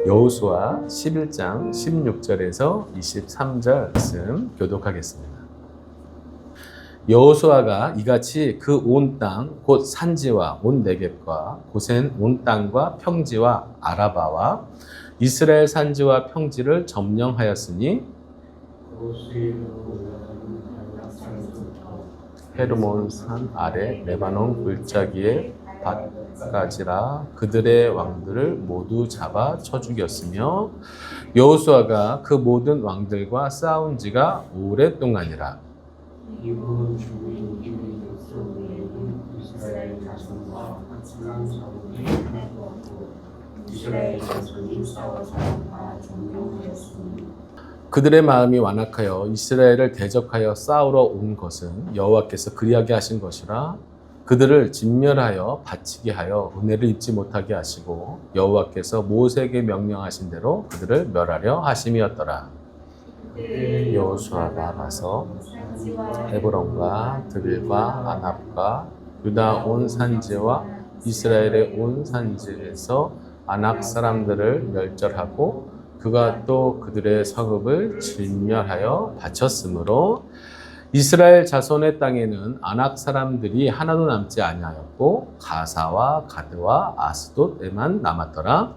여호수아 11장 16절에서 23절 말씀 교독하겠습니다. 여호수아가 이같이 그 온 땅 곧 산지와 온 네겝과 고센 온 땅과 평지와 아라바와 이스라엘 산지와 평지를 점령하였으니 헤르몬 산 아래 레바논 골짜기에 밭가지라 그들의 왕들을 모두 잡아 쳐 죽였으며 여호수아가 그 모든 왕들과 싸운 지가 오랫동안이라. 이후 주민 족속에는 이스라엘 자손과 각성한 자손이 하나도 이스라엘 자손이 싸워서 다 점령하였으니 그들의 마음이 완악하여 이스라엘을 대적하여 싸우러 온 것은 여호와께서 그리하게 하신 것이라. 그들을 진멸하여 바치게 하여 은혜를 입지 못하게 하시고 여호와께서 모세에게 명령하신 대로 그들을 멸하려 하심이었더라. 여호수아가 가서 헤브론과 드빌과 아납과 유다 온 산지와 이스라엘의 온 산지에서 아낙 사람들을 멸절하고 그가 또 그들의 성읍을 진멸하여 바쳤으므로 이스라엘 자손의 땅에는 아낙 사람들이 하나도 남지 아니하였고 가사와 가드와 아스돗에만 남았더라.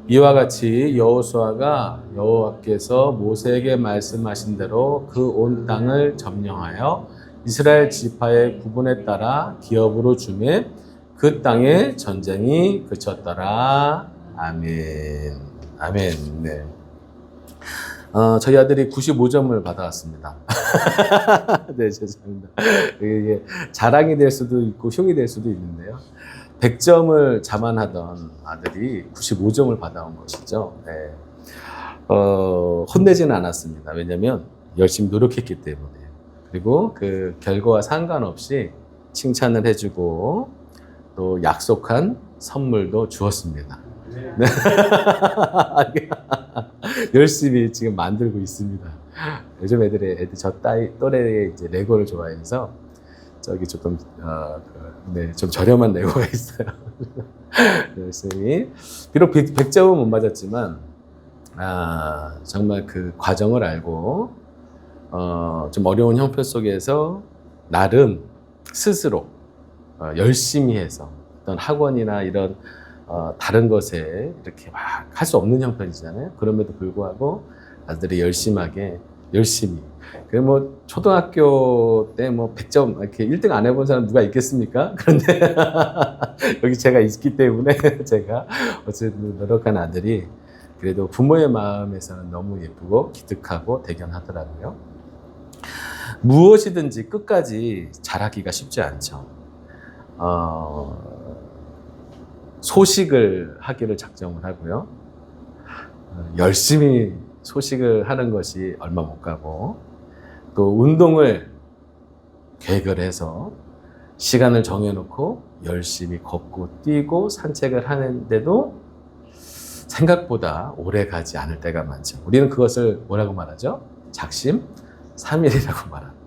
이와 같이 여호수아가 여호와께서 모세에게 말씀하신 대로 그 온 땅을 점령하여 이스라엘 지파의 구분에 따라 기업으로 주매 그 땅에 전쟁이 그쳤더라. 아멘. 아멘. 네. 저희 아들이 95점을 받아왔습니다. 네, 죄송합니다. 이게 자랑이 될 수도 있고 흉이 될 수도 있는데요. 100점을 자만하던 아들이 95점을 받아온 것이죠. 네. 혼내지는 않았습니다. 왜냐하면 열심히 노력했기 때문에. 그리고 그 결과와 상관없이 칭찬을 해주고 또 약속한 선물도 주었습니다. 네. 열심히 지금 만들고 있습니다. 요즘 애들 저 또래의 이제 레고를 좋아해서 저기 조금 좀 저렴한 레고가 있어요. 열심히 비록 100점은 못 맞았지만 정말 그 과정을 알고 좀 어려운 형편 속에서 나름 스스로 열심히 해서 어떤 학원이나 이런 다른 것에 이렇게 막 할 수 없는 형편이잖아요. 그럼에도 불구하고 아들이 열심히. 그 뭐 초등학교 때 뭐 100점 이렇게 1등 안 해본 사람 누가 있겠습니까? 그런데 여기 제가 있기 때문에 제가 어쨌든 노력한 아들이 그래도 부모의 마음에서는 너무 예쁘고 기특하고 대견하더라고요. 무엇이든지 끝까지 잘하기가 쉽지 않죠. 소식을 하기를 작정을 하고요. 열심히 소식을 하는 것이 얼마 못 가고 또 운동을 계획을 해서 시간을 정해놓고 열심히 걷고 뛰고 산책을 하는데도 생각보다 오래 가지 않을 때가 많죠. 우리는 그것을 뭐라고 말하죠? 작심 3일이라고 말합니다.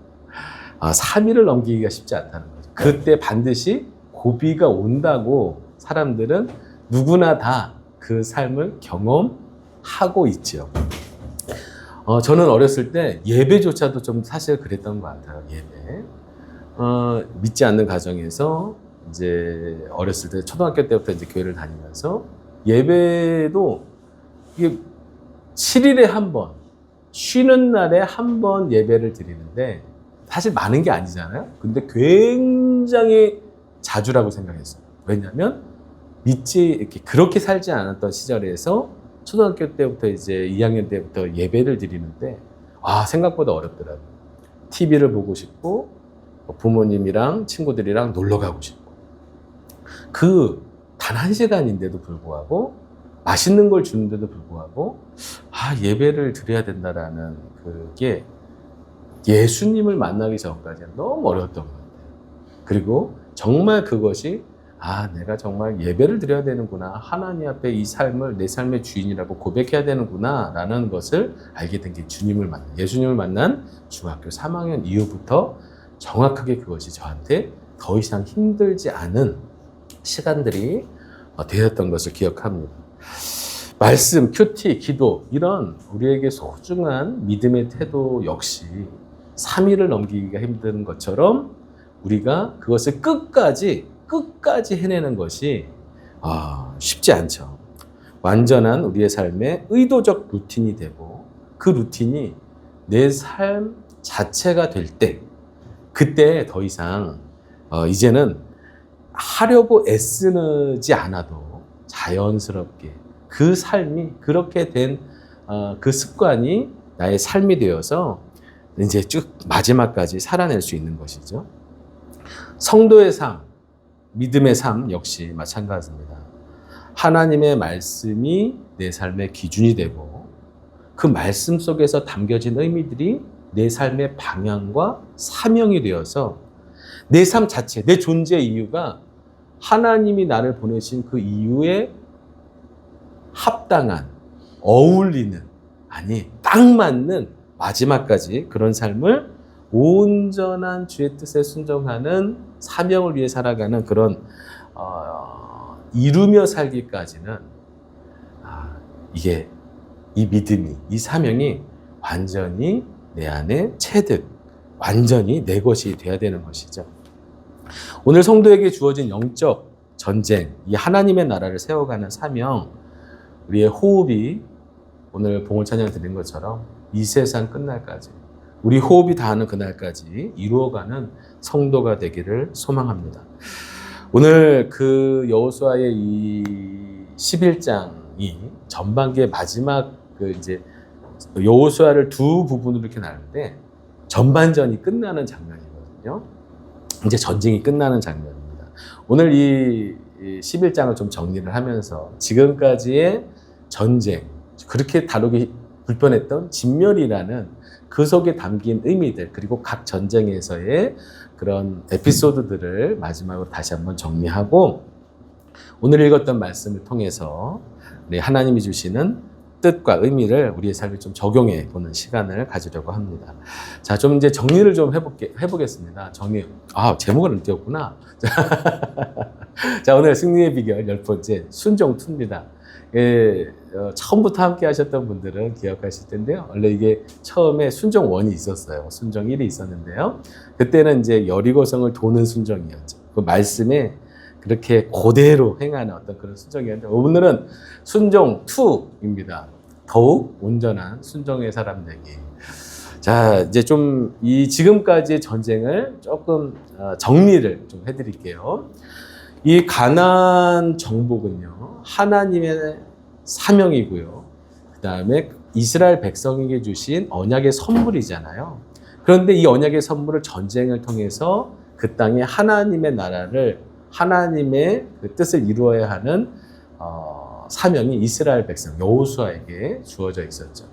3일을 넘기기가 쉽지 않다는 거죠. 그때 반드시 고비가 온다고 사람들은 누구나 다 그 삶을 경험하고 있죠. 저는 어렸을 때 예배조차도 좀 사실 그랬던 것 같아요. 예배. 믿지 않는 가정에서 이제 어렸을 때 초등학교 때부터 이제 교회를 다니면서 예배도 이게 7일에 한 번, 쉬는 날에 한 번 예배를 드리는데 사실 많은 게 아니잖아요. 근데 굉장히 자주라고 생각했어요. 왜냐하면 이렇게 그렇게 살지 않았던 시절에서 초등학교 때부터 이제 2학년 때부터 예배를 드리는데 생각보다 어렵더라고요. TV를 보고 싶고 부모님이랑 친구들이랑 놀러 가고 싶고 그 단 1시간인데도 불구하고 맛있는 걸 주는데도 불구하고 예배를 드려야 된다라는 그게 예수님을 만나기 전까지는 너무 어려웠던 것 같아요. 그리고 정말 그것이 내가 정말 예배를 드려야 되는구나. 하나님 앞에 이 삶을 내 삶의 주인이라고 고백해야 되는구나. 라는 것을 알게 된 게 예수님을 만난 중학교 3학년 이후부터 정확하게 그것이 저한테 더 이상 힘들지 않은 시간들이 되었던 것을 기억합니다. 말씀, 큐티, 기도 이런 우리에게 소중한 믿음의 태도 역시 3일을 넘기기가 힘든 것처럼 우리가 그것을 끝까지 해내는 것이 쉽지 않죠. 완전한 우리의 삶의 의도적 루틴이 되고 그 루틴이 내 삶 자체가 될 때 그때 더 이상 이제는 하려고 애쓰지 않아도 자연스럽게 그 삶이 그렇게 된 그 습관이 나의 삶이 되어서 이제 쭉 마지막까지 살아낼 수 있는 것이죠. 성도의 삶, 믿음의 삶 역시 마찬가지입니다. 하나님의 말씀이 내 삶의 기준이 되고 그 말씀 속에서 담겨진 의미들이 내 삶의 방향과 사명이 되어서 내 삶 자체, 내 존재의 이유가 하나님이 나를 보내신 그 이유에 합당한, 어울리는, 딱 맞는 마지막까지 그런 삶을 온전한 주의 뜻에 순종하는 사명을 위해 살아가는 그런 이루며 살기까지는 이게 이 믿음이, 이 사명이 완전히 내 안에 체득, 완전히 내 것이 돼야 되는 것이죠. 오늘 성도에게 주어진 영적 전쟁, 이 하나님의 나라를 세워가는 사명, 우리의 호흡이 오늘 봉헌 찬양 드린 것처럼 이 세상 끝날까지 우리 호흡이 닿는 그날까지 이루어가는 성도가 되기를 소망합니다. 오늘 그 여호수아의 이 11장이 전반기의 마지막 이제 여호수아를 두 부분으로 이렇게 나누는데 전반전이 끝나는 장면이거든요. 이제 전쟁이 끝나는 장면입니다. 오늘 이 11장을 좀 정리를 하면서 지금까지의 전쟁, 그렇게 다루기 불편했던 진멸이라는 그 속에 담긴 의미들, 그리고 각 전쟁에서의 그런 에피소드들을 마지막으로 다시 한번 정리하고 오늘 읽었던 말씀을 통해서 하나님이 주시는 뜻과 의미를 우리의 삶에 좀 적용해 보는 시간을 가지려고 합니다. 자, 좀 이제 정리를 좀 해보겠습니다. 제목을 안 띄웠구나. 자, 오늘 승리의 비결 10번째, 순종2입니다. 처음부터 함께 하셨던 분들은 기억하실 텐데요. 원래 이게 처음에 순종 1이 있었어요. 순종 1이 있었는데요. 그때는 이제 여리고성을 도는 순종이었죠. 그 말씀에 그렇게 그대로 행하는 어떤 그런 순종이었는데 오늘은 순종 2입니다. 더욱 온전한 순종의 사람 되기. 자, 이제 좀 이 지금까지의 전쟁을 조금 정리를 좀 해드릴게요. 이 가나안 정복은요, 하나님의 사명이고요. 그 다음에 이스라엘 백성에게 주신 언약의 선물이잖아요. 그런데 이 언약의 선물을 전쟁을 통해서 그 땅에 하나님의 나라를, 하나님의 그 뜻을 이루어야 하는 사명이 이스라엘 백성, 여호수아에게 주어져 있었죠.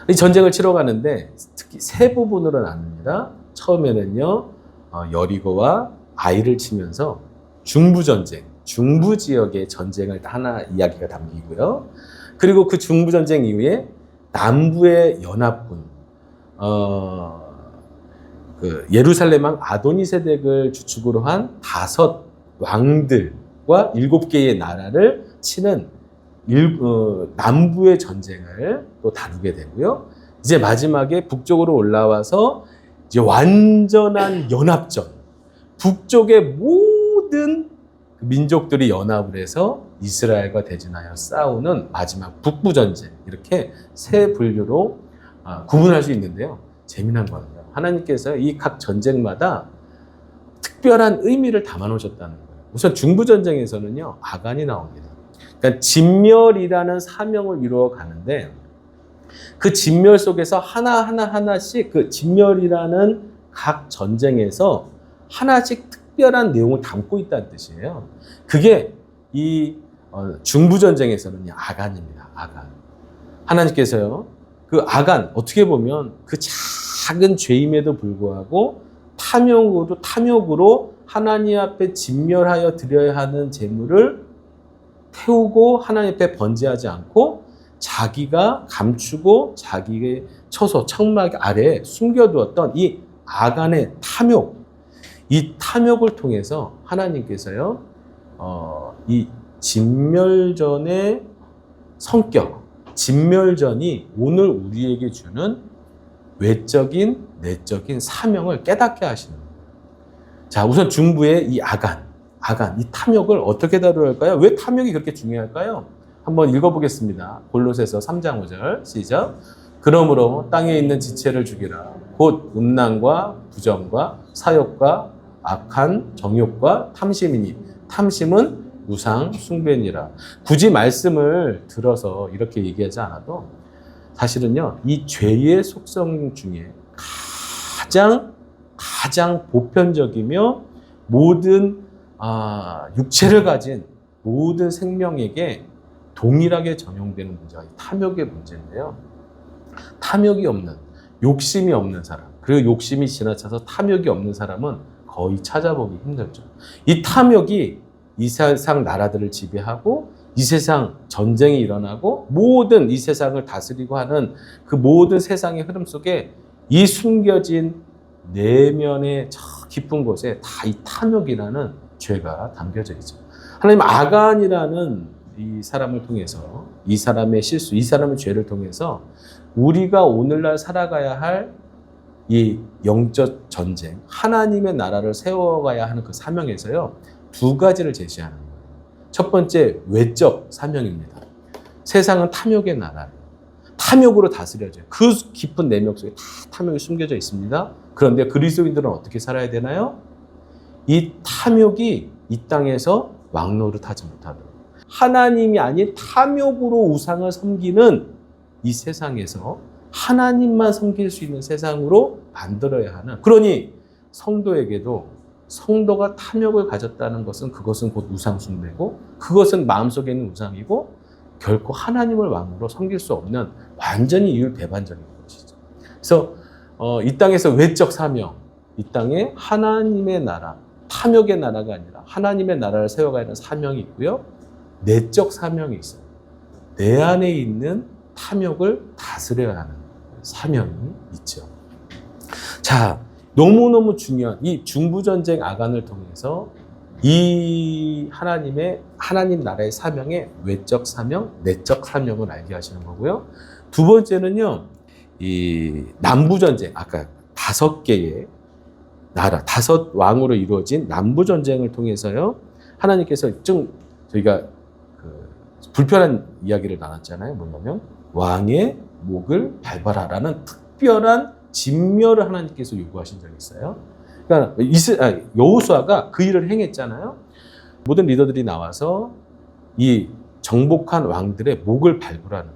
이 전쟁을 치러 가는데 특히 세 부분으로 나눕니다. 처음에는요, 여리고와 아이를 치면서 중부전쟁, 중부지역의 전쟁을 하나 이야기가 담기고요. 그리고 그 중부전쟁 이후에 남부의 연합군, 그 예루살렘 왕 아도니세덱을 주축으로 한 5 왕들과 7개의 나라를 치는 남부의 전쟁을 또 다루게 되고요. 이제 마지막에 북쪽으로 올라와서 이제 완전한 연합전, 북쪽의 모든 민족들이 연합을 해서 이스라엘과 대진하여 싸우는 마지막 북부전쟁, 이렇게 세 분류로 구분할 수 있는데요. 재미난 거는요, 하나님께서 이 각 전쟁마다 특별한 의미를 담아 놓으셨다는 거예요. 우선 중부전쟁에서는요, 아간이 나옵니다. 그러니까 진멸이라는 사명을 이루어 가는데 그 진멸 속에서 하나씩 그 진멸이라는 각 전쟁에서 하나씩 특별한 내용을 담고 있다는 뜻이에요. 그게 이 중부전쟁에서는 아간입니다. 아간. 하나님께서요, 그 아간, 어떻게 보면 그 작은 죄임에도 불구하고 탐욕으로 하나님 앞에 진멸하여 드려야 하는 재물을 태우고 하나님 앞에 번제하지 않고 자기가 감추고 자기의 처소, 청막 아래에 숨겨두었던 이 아간의 탐욕, 이 탐욕을 통해서 하나님께서요, 이 진멸전에 성격, 진멸전이 오늘 우리에게 주는 외적인, 내적인 사명을 깨닫게 하시는 거예요. 자, 우선 중부의 이 아간, 이 탐욕을 어떻게 다루어야 할까요? 왜 탐욕이 그렇게 중요할까요? 한번 읽어보겠습니다. 골로새서 3장 5절 시작. 그러므로 땅에 있는 지체를 죽이라. 곧 음란과 부정과 사욕과 악한 정욕과 탐심이니 탐심은 우상 숭배니라. 굳이 말씀을 들어서 이렇게 얘기하지 않아도 사실은요, 이 죄의 속성 중에 가장 보편적이며 모든 육체를 가진 모든 생명에게 동일하게 적용되는 문제가 탐욕의 문제인데요. 탐욕이 없는, 욕심이 없는 사람, 그리고 욕심이 지나쳐서 탐욕이 없는 사람은 거의 찾아보기 힘들죠. 이 탐욕이 이 세상 나라들을 지배하고 이 세상 전쟁이 일어나고 모든 이 세상을 다스리고 하는 그 모든 세상의 흐름 속에 이 숨겨진 내면의 저 깊은 곳에 다 이 탐욕이라는 죄가 담겨져 있죠. 하나님 아간이라는 이 사람을 통해서 이 사람의 실수, 이 사람의 죄를 통해서 우리가 오늘날 살아가야 할 이 영적 전쟁, 하나님의 나라를 세워가야 하는 그 사명에서요, 두 가지를 제시하는 거예요. 첫 번째, 외적 사명입니다. 세상은 탐욕의 나라예요. 탐욕으로 다스려져요. 그 깊은 내면 속에 다 탐욕이 숨겨져 있습니다. 그런데 그리스도인들은 어떻게 살아야 되나요? 이 탐욕이 이 땅에서 왕노릇하지 못하도록 하나님이 아닌 탐욕으로 우상을 섬기는 이 세상에서 하나님만 섬길 수 있는 세상으로 만들어야 하는, 그러니 성도에게도 성도가 탐욕을 가졌다는 것은 그것은 곧 우상 숭배고 그것은 마음속에 있는 우상이고 결코 하나님을 왕으로 섬길 수 없는 완전히 이율배반적인 것이죠. 그래서 이 땅에서 외적 사명, 이 땅에 하나님의 나라, 탐욕의 나라가 아니라 하나님의 나라를 세워가야 하는 사명이 있고요. 내적 사명이 있어요. 내 안에 있는 탐욕을 다스려야 하는 사명이 있죠. 자, 너무너무 중요한 이 중부전쟁 아간을 통해서 이 하나님 나라의 사명의 외적 사명, 내적 사명을 알게 하시는 거고요. 두 번째는요, 이 남부전쟁, 아까 5개의 나라, 5 왕으로 이루어진 남부전쟁을 통해서요, 하나님께서 좀 저희가 불편한 이야기를 나눴잖아요. 뭐냐면, 왕의 목을 밟아라라는 특별한 진멸을 하나님께서 요구하신 적이 있어요. 그러니까 여호수아가 그 일을 행했잖아요. 모든 리더들이 나와서 이 정복한 왕들의 목을 밟으라는.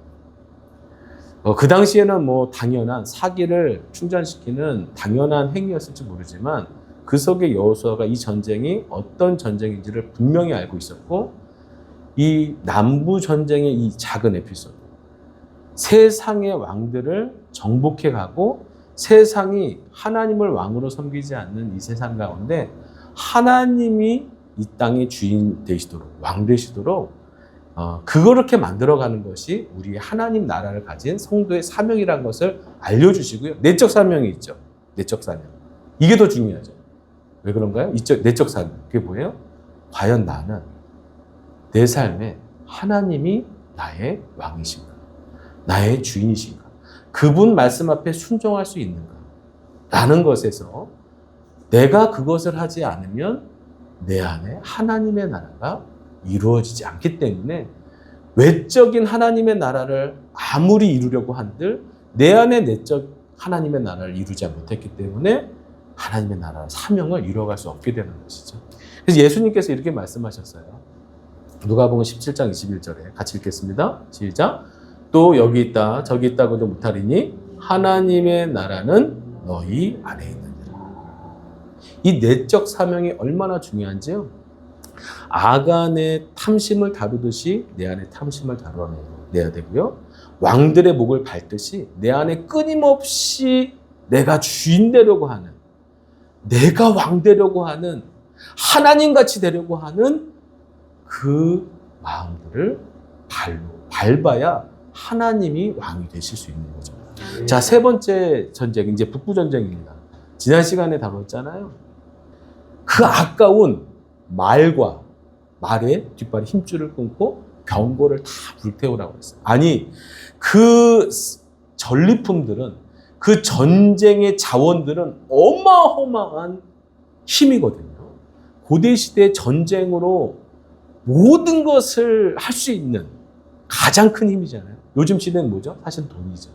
그 당시에는 뭐 당연한 사기를 충전시키는 당연한 행위였을지 모르지만 그 속에 여호수아가 이 전쟁이 어떤 전쟁인지를 분명히 알고 있었고, 이 남부 전쟁의 이 작은 에피소드, 세상의 왕들을 정복해 가고 세상이 하나님을 왕으로 섬기지 않는 이 세상 가운데 하나님이 이 땅의 주인 되시도록, 왕 되시도록 그렇게 만들어가는 것이 우리의 하나님 나라를 가진 성도의 사명이라는 것을 알려주시고요. 내적 사명이 있죠. 내적 사명. 이게 더 중요하죠. 왜 그런가요? 내적 사명. 그게 뭐예요? 과연 나는 내 삶에 하나님이 나의 왕이신가? 나의 주인이신가? 그분 말씀 앞에 순종할 수 있는가? 라는 것에서 내가 그것을 하지 않으면 내 안에 하나님의 나라가 이루어지지 않기 때문에 외적인 하나님의 나라를 아무리 이루려고 한들 내 안에 내적 하나님의 나라를 이루지 못했기 때문에 하나님의 나라 사명을 이루어갈 수 없게 되는 것이죠. 그래서 예수님께서 이렇게 말씀하셨어요. 누가복음 17장 21절에 같이 읽겠습니다. 시작. 또 여기 있다 저기 있다고도 못하리니 하나님의 나라는 너희 안에 있느니라. 이 내적 사명이 얼마나 중요한지요. 아간의 탐심을 다루듯이 내 안에 탐심을 다뤄내야 되고요. 왕들의 목을 밟듯이 내 안에 끊임없이 내가 주인 되려고 하는, 내가 왕 되려고 하는, 하나님같이 되려고 하는 그 마음들을 밟아야 하나님이 왕이 되실 수 있는 거죠. 자, 세 번째 전쟁, 이제 북부전쟁입니다. 지난 시간에 다뤘잖아요. 그 아까운 말의 뒷발에 힘줄을 끊고 병거를 다 불태우라고 했어요. 아니, 그 전리품들은, 그 전쟁의 자원들은 어마어마한 힘이거든요. 고대시대 전쟁으로 모든 것을 할 수 있는 가장 큰 힘이잖아요. 요즘 시대는 뭐죠? 사실 돈이죠.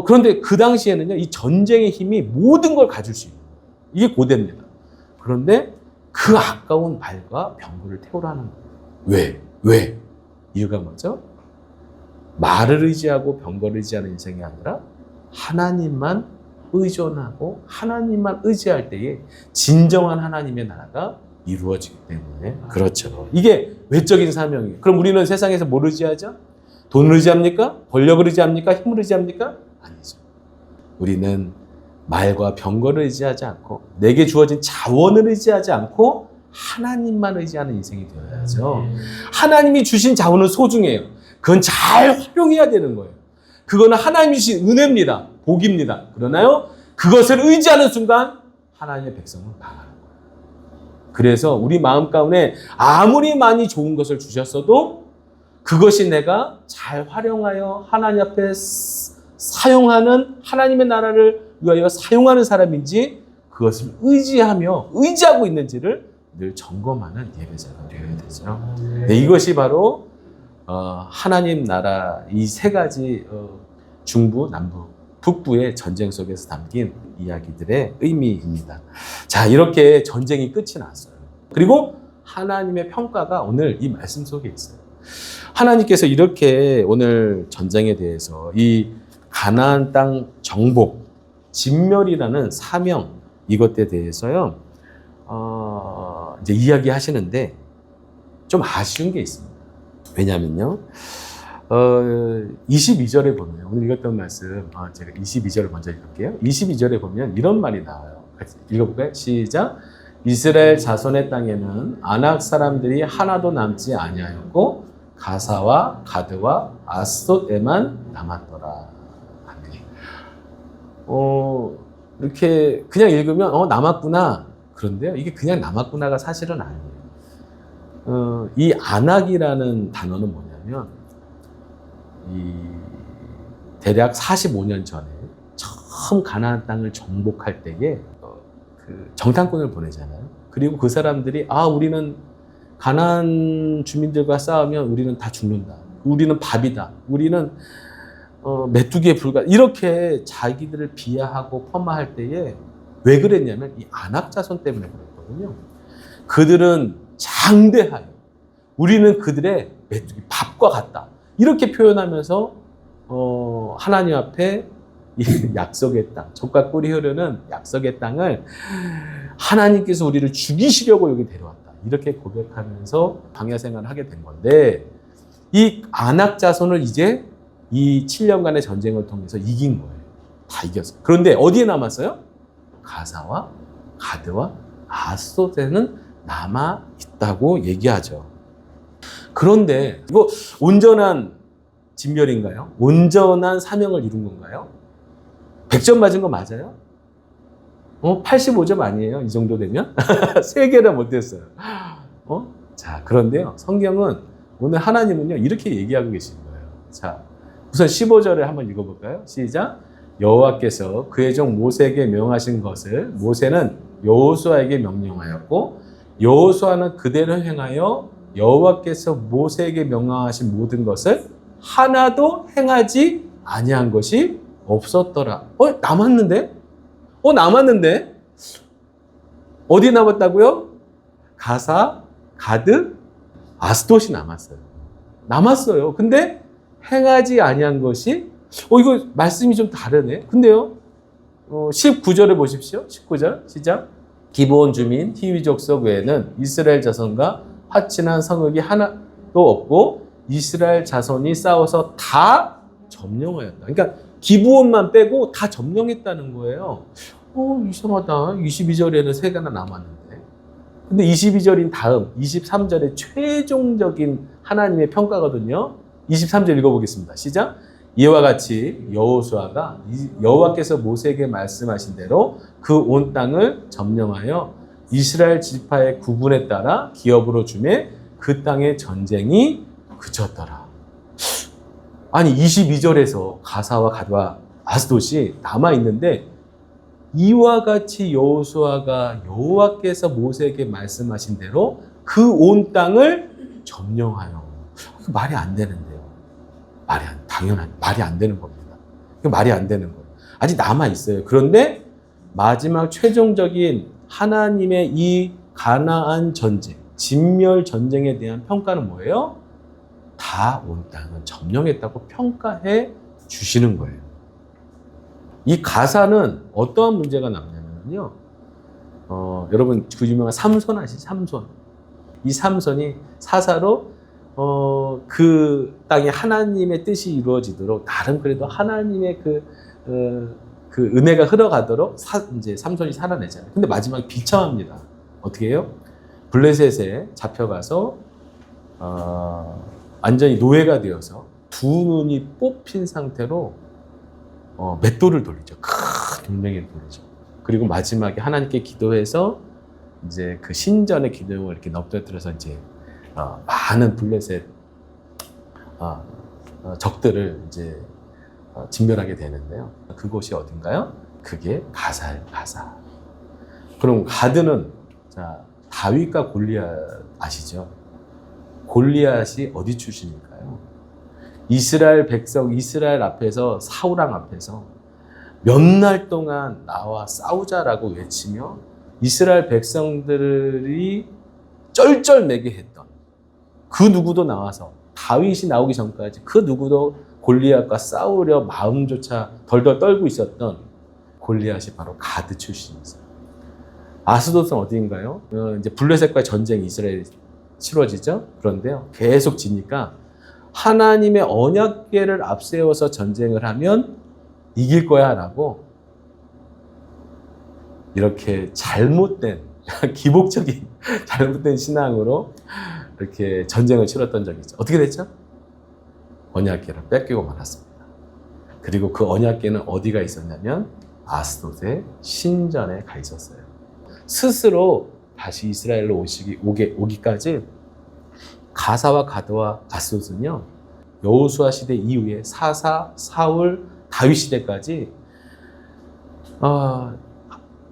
그런데 그 당시에는요, 이 전쟁의 힘이 모든 걸 가질 수 있는 거예요. 이게 고대입니다. 그런데 그 아까운 말과 병거를 태우라는 거예요. 왜? 이유가 뭐죠? 말을 의지하고 병거를 의지하는 인생이 아니라 하나님만 의존하고 하나님만 의지할 때에 진정한 하나님의 나라가 이루어지기 때문에 그렇죠. 이게 외적인 사명이에요. 그럼 우리는 세상에서 뭘 의지하죠? 돈을 의지합니까? 권력을 의지합니까? 힘을 의지합니까? 아니죠. 우리는 말과 병거를 의지하지 않고 내게 주어진 자원을 의지하지 않고 하나님만 의지하는 인생이 되어야죠. 하나님이 주신 자원은 소중해요. 그건 잘 활용해야 되는 거예요. 그거는 하나님이 주신 은혜입니다. 복입니다. 그러나요? 그것을 의지하는 순간 하나님의 백성은 망하는 거예요. 그래서 우리 마음 가운데 아무리 많이 좋은 것을 주셨어도 그것이 내가 잘 활용하여 하나님 앞에 사용하는, 하나님의 나라를 위하여 사용하는 사람인지 그것을 의지하고 있는지를 늘 점검하는 예배자가 되어야 되죠. 네, 이것이 바로 하나님 나라 이 세 가지 중부, 남부, 북부의 전쟁 속에서 담긴 이야기들의 의미입니다. 자, 이렇게 전쟁이 끝이 났어요. 그리고 하나님의 평가가 오늘 이 말씀 속에 있어요. 하나님께서 이렇게 오늘 전쟁에 대해서 이 가나안 땅 정복, 진멸이라는 사명 이것에 대해서요, 이제 이야기하시는데 좀 아쉬운 게 있습니다. 왜냐면요, 22절에 보면, 오늘 읽었던 말씀, 제가 22절을 먼저 읽을게요. 22절에 보면 이런 말이 나와요. 같이 읽어볼까요? 시작. 이스라엘 자손의 땅에는 아낙 사람들이 하나도 남지 아니하였고 가사와 가드와 아스돗에만 남았더라. 이렇게 그냥 읽으면 남았구나. 그런데요, 이게 그냥 남았구나가 사실은 아니에요. 이 아낙이라는 단어는 뭐냐면 대략 45년 전에 처음 가나안 땅을 정복할 때에 그 정탐꾼을 보내잖아요. 그리고 그 사람들이 우리는 가나안 주민들과 싸우면 우리는 다 죽는다. 우리는 밥이다. 우리는 메뚜기에 불과, 이렇게 자기들을 비하하고 폄하할 때에 왜 그랬냐면 이 아낙 자손 때문에 그랬거든요. 그들은 장대하여 우리는 그들의 메뚜기 밥과 같다. 이렇게 표현하면서 하나님 앞에 이 약속의 땅, 젖과 꿀이 흐르는 약속의 땅을 하나님께서 우리를 죽이시려고 여기 데려왔다. 이렇게 고백하면서 광야 생활을 하게 된 건데, 이 아낙 자손을 이제 이 7년간의 전쟁을 통해서 이긴 거예요. 다 이겼어요. 그런데 어디에 남았어요? 가사와 가드와 아스돗에는 남아 있다고 얘기하죠. 그런데 이거 온전한 진멸인가요? 온전한 사명을 이룬 건가요? 100점 맞은 거 맞아요? 85점 아니에요? 이 정도 되면? 3개나 못했어요. 자, 그런데요, 성경은 오늘 하나님은요, 이렇게 얘기하고 계신 거예요. 자, 우선 15절을 한번 읽어볼까요? 시작. 여호와께서 그의 종 모세에게 명하신 것을 모세는 여호수아에게 명령하였고 여호수아는 그대로 행하여 여호와께서 모세에게 명령하신 모든 것을 하나도 행하지 아니한 것이 없었더라. 남았는데? 남았는데? 어디 남았다고요? 가사, 가드, 아스돗이 남았어요. 근데 행하지 아니한 것이, 이거 말씀이 좀 다르네. 근데요, 19절을 보십시오. 19절 시작. 기브온 주민 히위 족속 외에는 이스라엘 자손과 화친한 성읍이 하나도 없고 이스라엘 자손이 싸워서 다 점령하였다. 그러니까 기브온만 빼고 다 점령했다는 거예요. 이상하다. 22절에는 3개나 남았는데. 근데 22절인 다음 23절의 최종적인 하나님의 평가거든요. 23절 읽어보겠습니다. 시작. 이와 같이 여호수아가 여호와께서 모세에게 말씀하신 대로 그 온 땅을 점령하여 이스라엘 지파의 구분에 따라 기업으로 주매 그 땅의 전쟁이 그쳤더라. 아니 22절에서 가사와 갓과 아스돗이 남아있는데 이와 같이 여호수아가 여호와께서 모세에게 말씀하신 대로 그 온 땅을 점령하여. 말이 안 되는데요. 당연한 말이 안 되는 겁니다. 말이 안 되는 거예요. 아직 남아 있어요. 그런데 마지막 최종적인 하나님의 이 가나안 전쟁, 진멸 전쟁에 대한 평가는 뭐예요? 다 온 땅을 점령했다고 평가해 주시는 거예요. 이 가사는 어떠한 문제가 남냐면요. 여러분 그 유명한 삼손 아시죠? 삼손. 이 삼손이 사사로 그 땅에 하나님의 뜻이 이루어지도록 나름 그래도 하나님의 그 은혜가 흘러가도록 이제 삼손이 살아내잖아요. 근데 마지막에 비참합니다. 어떻게 해요? 블레셋에 잡혀가서 완전히 노예가 되어서 두 눈이 뽑힌 상태로 맷돌을 돌리죠. 큰 돌멩이를 돌리죠. 그리고 마지막에 하나님께 기도해서 이제 그 신전의 기둥을 이렇게 넘겨뜨려서 이제 많은 블레셋 적들을 이제 진멸하게 되는데요. 그곳이 어딘가요? 그게 가사예요. 가사. 그럼 가드는 자 다윗과 골리앗 아시죠? 골리앗이 어디 출신일까요? 이스라엘 백성, 이스라엘 앞에서 사울 왕 앞에서 몇 날 동안 나와 싸우자라고 외치며 이스라엘 백성들이 쩔쩔매게 했던 그 누구도 나와서 다윗이 나오기 전까지 그 누구도 골리앗과 싸우려 마음조차 덜덜 떨고 있었던 골리앗이 바로 가드 출신이었어요. 아스돗은 어디인가요? 이제 블레셋과의 전쟁이 이스라엘이 치러지죠. 그런데요, 계속 지니까 하나님의 언약궤를 앞세워서 전쟁을 하면 이길 거야라고 이렇게 잘못된 기복적인 잘못된 신앙으로 이렇게 전쟁을 치렀던 적이 있죠. 어떻게 됐죠? 언약궤를 뺏기고 말았습니다. 그리고 그 언약궤는 어디가 있었냐면 아스돗의 신전에 가 있었어요. 스스로 다시 이스라엘로 오기까지 가사와 가드와 아스돗은요, 여호수아 시대 이후에 사사, 사울, 다윗 시대까지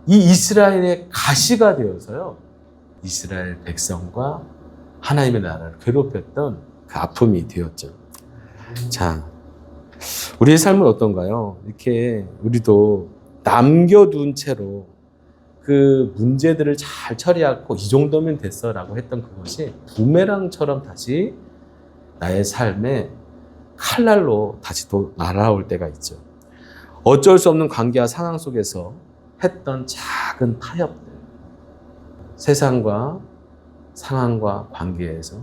이 이스라엘의 가시가 되어서요, 이스라엘 백성과 하나님의 나라를 괴롭혔던 그 아픔이 되었죠. 자, 우리의 삶은 어떤가요? 이렇게 우리도 남겨둔 채로 그 문제들을 잘 처리하고 이 정도면 됐어라고 했던 그것이 부메랑처럼 다시 나의 삶에 칼날로 다시 또 날아올 때가 있죠. 어쩔 수 없는 관계와 상황 속에서 했던 작은 타협들, 세상과 상황과 관계에서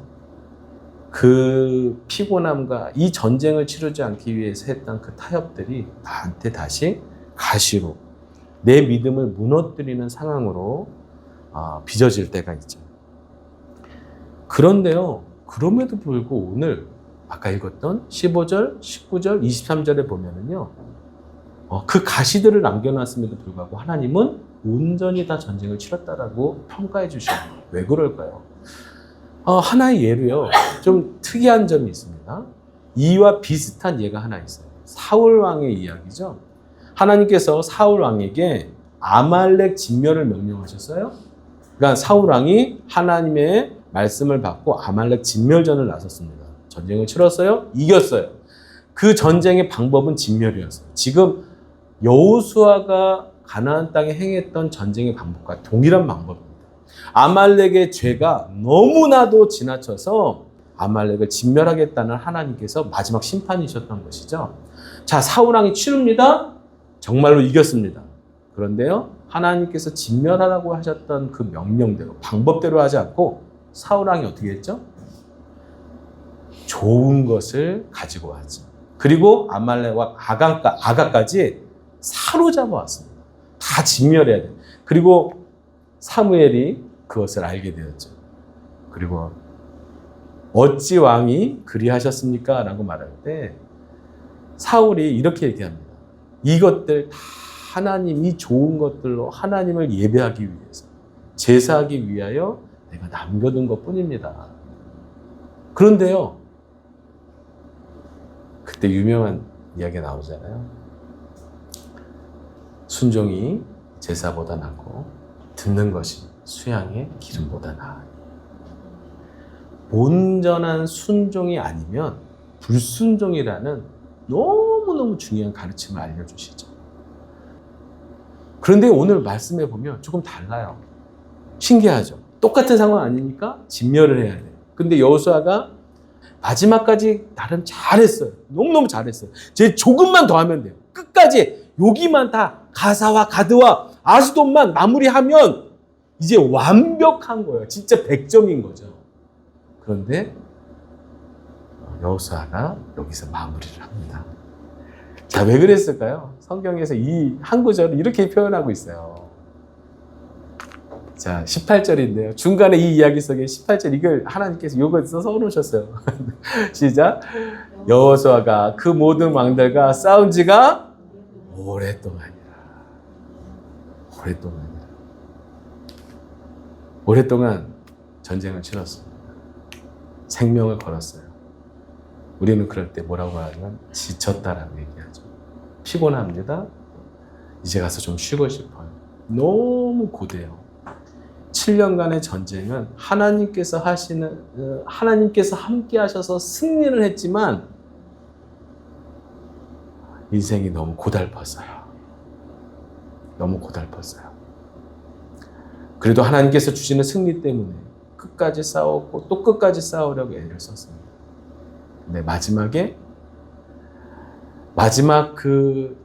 그 피곤함과 이 전쟁을 치르지 않기 위해서 했던 그 타협들이 나한테 다시 가시로 내 믿음을 무너뜨리는 상황으로 빚어질 때가 있죠. 그런데요, 그럼에도 불구하고 오늘 아까 읽었던 15절, 19절, 23절에 보면은요, 그 가시들을 남겨놨음에도 불구하고 하나님은 온전히 다 전쟁을 치렀다라고 평가해 주셔요. 왜 그럴까요? 하나의 예로요, 좀 특이한 점이 있습니다. 이와 비슷한 예가 하나 있어요. 사울 왕의 이야기죠. 하나님께서 사울 왕에게 아말렉 진멸을 명령하셨어요. 그러니까 사울 왕이 하나님의 말씀을 받고 아말렉 진멸전을 나섰습니다. 전쟁을 치렀어요. 이겼어요. 그 전쟁의 방법은 진멸이었어요. 지금 여호수아가 가나안 땅에 행했던 전쟁의 방법과 동일한 방법입니다. 아말렉의 죄가 너무나도 지나쳐서 아말렉을 진멸하겠다는 하나님께서 마지막 심판이셨던 것이죠. 자, 사울 왕이 치릅니다. 정말로 이겼습니다. 그런데요, 하나님께서 진멸하라고 하셨던 그 명령대로, 방법대로 하지 않고 사울 왕이 어떻게 했죠? 좋은 것을 가지고 왔죠. 그리고 아말렉과 아가까지 사로잡아 왔습니다. 다 진멸해야 돼. 그리고 사무엘이 그것을 알게 되었죠. 그리고 어찌 왕이 그리하셨습니까? 라고 말할 때 사울이 이렇게 얘기합니다. 이것들 다 하나님이 좋은 것들로 하나님을 예배하기 위해서, 제사하기 위하여 내가 남겨둔 것뿐입니다. 그런데요, 그때 유명한 이야기가 나오잖아요. 순종이 제사보다 낫고 듣는 것이 수양의 기름보다 나아. 온전한 순종이 아니면 불순종이라는 너무너무 중요한 가르침을 알려주시죠. 그런데 오늘 말씀해 보면 조금 달라요. 신기하죠. 똑같은 상황 아니니까 진멸을 해야 돼요. 근데 여호수아가 마지막까지 나름 잘했어요. 너무너무 잘했어요. 제 조금만 더 하면 돼요. 끝까지 여기만 다 가사와 가드와 아스돗만 마무리하면 이제 완벽한 거예요. 진짜 100점인 거죠. 그런데 여호수아가 여기서 마무리를 합니다. 자, 왜 그랬을까요? 성경에서 이 한 구절을 이렇게 표현하고 있어요. 자, 18절인데요. 중간에 이 이야기 속에 18절 이걸 하나님께서 요거 써서 놓으셨어요. 시작. 여호수아가 그 모든 왕들과 싸운 지가 오랫동안이라. 오랫동안 전쟁을 치렀습니다. 생명을 걸었어요. 우리는 그럴 때 뭐라고 하냐면 지쳤다라고 얘기하죠. 피곤합니다. 이제 가서 좀 쉬고 싶어요. 너무 고돼요. 7년간의 전쟁은 하나님께서 함께 하셔서 승리를 했지만 인생이 너무 고달팠어요. 너무 고달팠어요. 그래도 하나님께서 주시는 승리 때문에 끝까지 싸웠고 또 끝까지 싸우려고 애를 썼습니다. 근데 마지막 그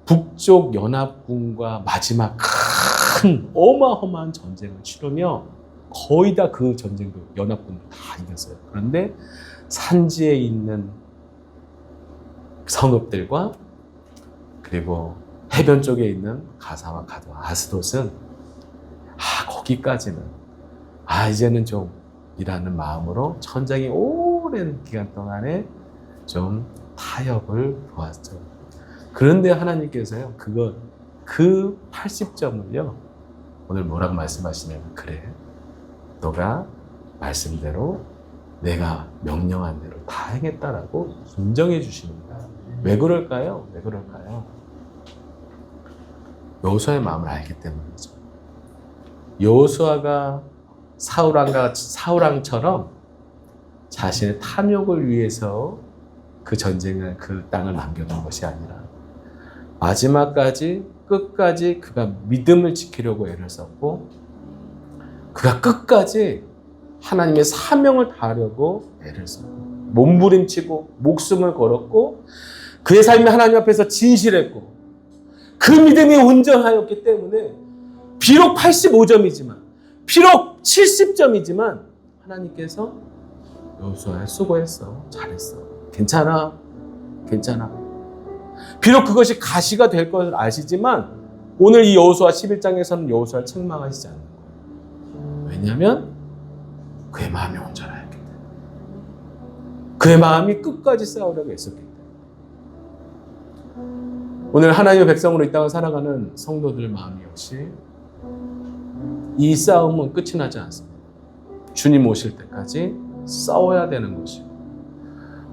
북쪽 연합군과 마지막 큰 어마어마한 전쟁을 치르며 거의 다 그 전쟁도 연합군을 다 이겼어요. 그런데 산지에 있는 성읍들과 그리고 해변 쪽에 있는 가사와 가드와 아스돗은 거기까지는 이제는 좀 이라는 마음으로 전쟁이 오랜 기간 동안에 좀 타협을 보았죠. 그런데 하나님께서요, 그 80점을요, 오늘 뭐라고 말씀하시냐면, 그래, 너가 말씀대로 내가 명령한 대로 다 행했다라고 인정해 주십니다. 왜 그럴까요? 여호수아의 마음을 알기 때문이죠. 여호수아가 사울왕처럼 자신의 탐욕을 위해서 그 전쟁을, 그 땅을 남겨둔 것이 아니라 마지막까지 끝까지 그가 믿음을 지키려고 애를 썼고 그가 끝까지 하나님의 사명을 다하려고 애를 썼고 몸부림치고 목숨을 걸었고 그의 삶이 하나님 앞에서 진실했고 그 믿음이 온전하였기 때문에 비록 85점이지만 비록 70점이지만 하나님께서 여호수아 수고했어, 잘했어, 괜찮아. 비록 그것이 가시가 될 것을 아시지만 오늘 이 여호수아 11장에서는 여호수아를 책망하시지 않는 거예요. 왜냐하면 그의 마음이 온전하였기 때문에, 그의 마음이 끝까지 싸우려고 애썼기 때문에. 오늘 하나님의 백성으로 이 땅을 살아가는 성도들 마음이 역시 이 싸움은 끝이 나지 않습니다. 주님 오실 때까지 싸워야 되는 것이고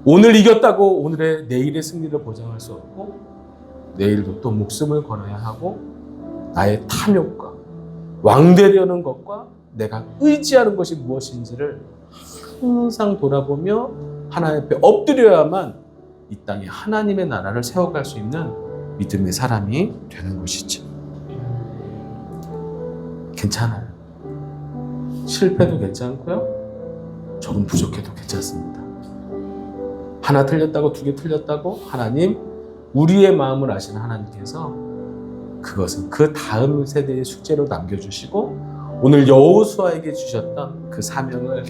오늘 이겼다고 내일의 승리를 보장할 수 없고 내일도 또 목숨을 걸어야 하고 나의 탐욕과 왕되려는 것과 내가 의지하는 것이 무엇인지를 항상 돌아보며 하나님 앞에 엎드려야만 이 땅에 하나님의 나라를 세워갈 수 있는 믿음의 사람이 되는 것이죠. 괜찮아요. 실패도 괜찮고요. 조금 부족해도 괜찮습니다. 하나 틀렸다고 두 개 틀렸다고 하나님, 우리의 마음을 아시는 하나님께서 그것은 그 다음 세대의 숙제로 남겨주시고 오늘 여호수아에게 주셨던 그 사명을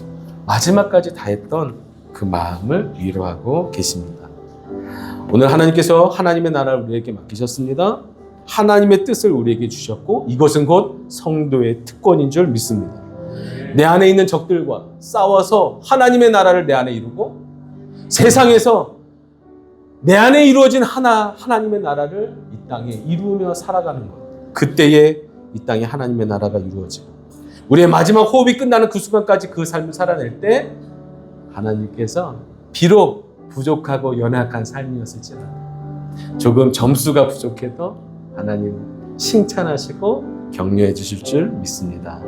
마지막까지 다했던 그 마음을 위로하고 계십니다. 오늘 하나님께서 하나님의 나라를 우리에게 맡기셨습니다. 하나님의 뜻을 우리에게 주셨고 이것은 곧 성도의 특권인 줄 믿습니다. 내 안에 있는 적들과 싸워서 하나님의 나라를 내 안에 이루고 세상에서 내 안에 이루어진 하나님의 나라를 이 땅에 이루며 살아가는 것. 그때에 이 땅에 하나님의 나라가 이루어지고 우리의 마지막 호흡이 끝나는 그 순간까지 그 삶을 살아낼 때 하나님께서 비록 부족하고 연약한 삶이었을지라도 조금 점수가 부족해도 하나님 칭찬하시고 격려해 주실 줄 믿습니다.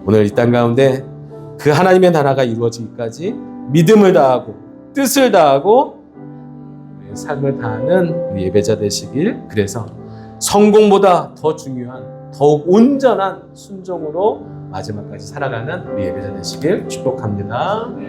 오늘 이 땅 가운데 그 하나님의 나라가 이루어지기까지 믿음을 다하고 뜻을 다하고 우리의 삶을 다하는 우리 예배자 되시길, 그래서 성공보다 더 중요한 더욱 온전한 순종으로 마지막까지 살아가는 우리 예배자 되시길 축복합니다.